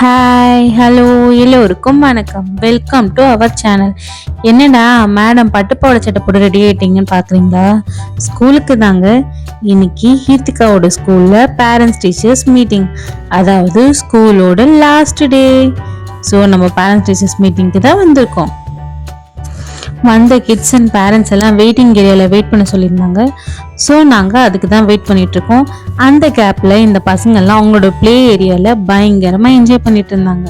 Hi hello எல்லோருக்கும் வணக்கம். Welcome to our channel. என்னடா மேடம் பட்டுப்பாவாடை சட்டை போட்டு ரெடி ஆயிட்டீங்கன்னு பார்க்குறீங்களா? ஸ்கூலுக்கு தாங்க. இன்னைக்கு ஹீர்த்திகாவோட ஸ்கூலில் பேரண்ட்ஸ் டீச்சர்ஸ் மீட்டிங், அதாவது ஸ்கூலோட லாஸ்ட் டே. ஸோ நம்ம பேரண்ட்ஸ் டீச்சர்ஸ் மீட்டிங்க்கு தான் வந்திருக்கோம். வந்த கிட்ஸ் அண்ட் பேரண்ட்ஸ் எல்லாம் வெயிட்டிங் ஏரியாவில் வெயிட் பண்ண சொல்லியிருந்தாங்க. ஸோ நாங்கள் அதுக்கு தான் வெயிட் பண்ணிட்டு இருக்கோம். அந்த கேப்பில் இந்த பசங்கள்லாம் அவங்களோட ப்ளே ஏரியாவில் பயங்கரமாக என்ஜாய் பண்ணிட்டு இருந்தாங்க.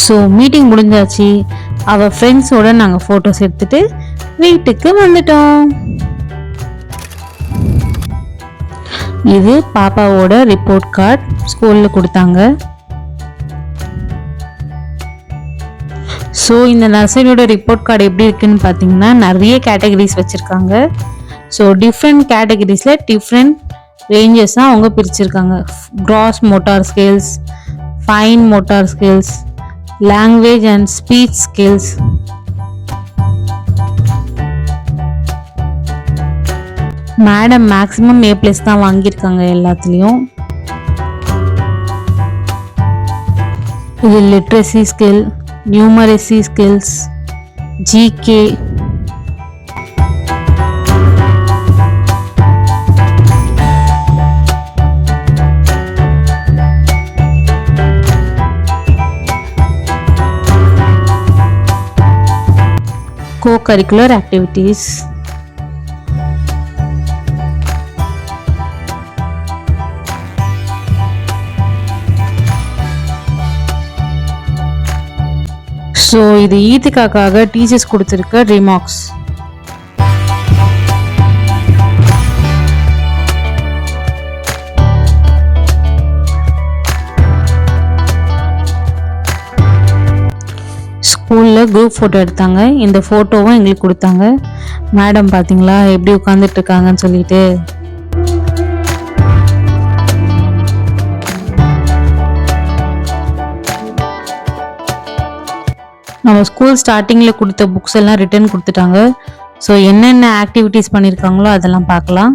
ஸோ மீட்டிங் முடிஞ்சாச்சு. அவள் ஃப்ரெண்ட்ஸோட நாங்கள் ஃபோட்டோஸ் எடுத்துட்டு வீட்டுக்கு வந்துட்டோம். இது பாப்பாவோட ரிப்போர்ட் கார்டு ஸ்கூலில் கொடுத்தாங்க. ஸோ இந்த நர்சரியோட ரிப்போர்ட் கார்டு எப்படி இருக்குன்னு பார்த்தீங்கன்னா நிறைய கேட்டகரிஸ் வச்சுருக்காங்க. ஸோ டிஃப்ரெண்ட் கேட்டகரிஸில் டிஃப்ரெண்ட் ரேஞ்சஸாக அவங்க பிரிச்சிருக்காங்க. Cross motor skills, fine motor skills, language and speech skills. Madam maximum A+ தான் வாங்கியிருக்காங்க எல்லாத்துலேயும். இது literacy skill, numeracy skills, GK, co-curricular activities. So இது ஈத்திகாக்காக டீச்சர்ஸ் கொடுத்துருக்க ரிமார்க்ஸ். ஸ்கூலில் குரூப் ஃபோட்டோ எடுத்தாங்க. இந்த ஃபோட்டோவும் எங்களுக்கு கொடுத்தாங்க. மேடம் பார்த்தீங்களா எப்படி உட்காந்துட்டு இருக்காங்கன்னு சொல்லிட்டு. நம்ம ஸ்கூல் ஸ்டார்டிங்கில் கொடுத்த புக்ஸ் எல்லாம் ரிட்டர்ன் கொடுத்துட்டாங்க. ஸோ என்னென்ன ஆக்டிவிட்டீஸ் பண்ணியிருக்காங்களோ அதெல்லாம் பார்க்கலாம்.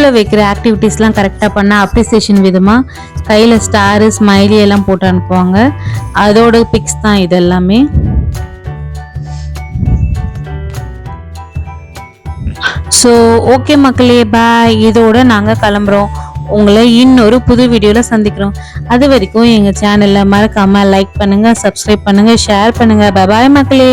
ஸ்கூலில் வைக்கிற ஆக்டிவிட்டீஸ்லாம் கரெக்டாக பண்ணால் அப்ரிசியேஷன் விதமாக கையில் ஸ்டாரு ஸ்மைலி எல்லாம் போட்டு அனுப்புவாங்க. அதோட பிக்ஸ் தான் இது எல்லாமே. ஸோ ஓகே மக்களே, பாய். இதோட நாங்கள் கிளம்புறோம். உங்களை இன்னொரு புது வீடியோவில் சந்திக்கிறோம். அது வரைக்கும் எங்கள் சேனலில் மறக்காமல் லைக் பண்ணுங்கள், சப்ஸ்கிரைப் பண்ணுங்கள், ஷேர் பண்ணுங்கள். பாய் மக்களே.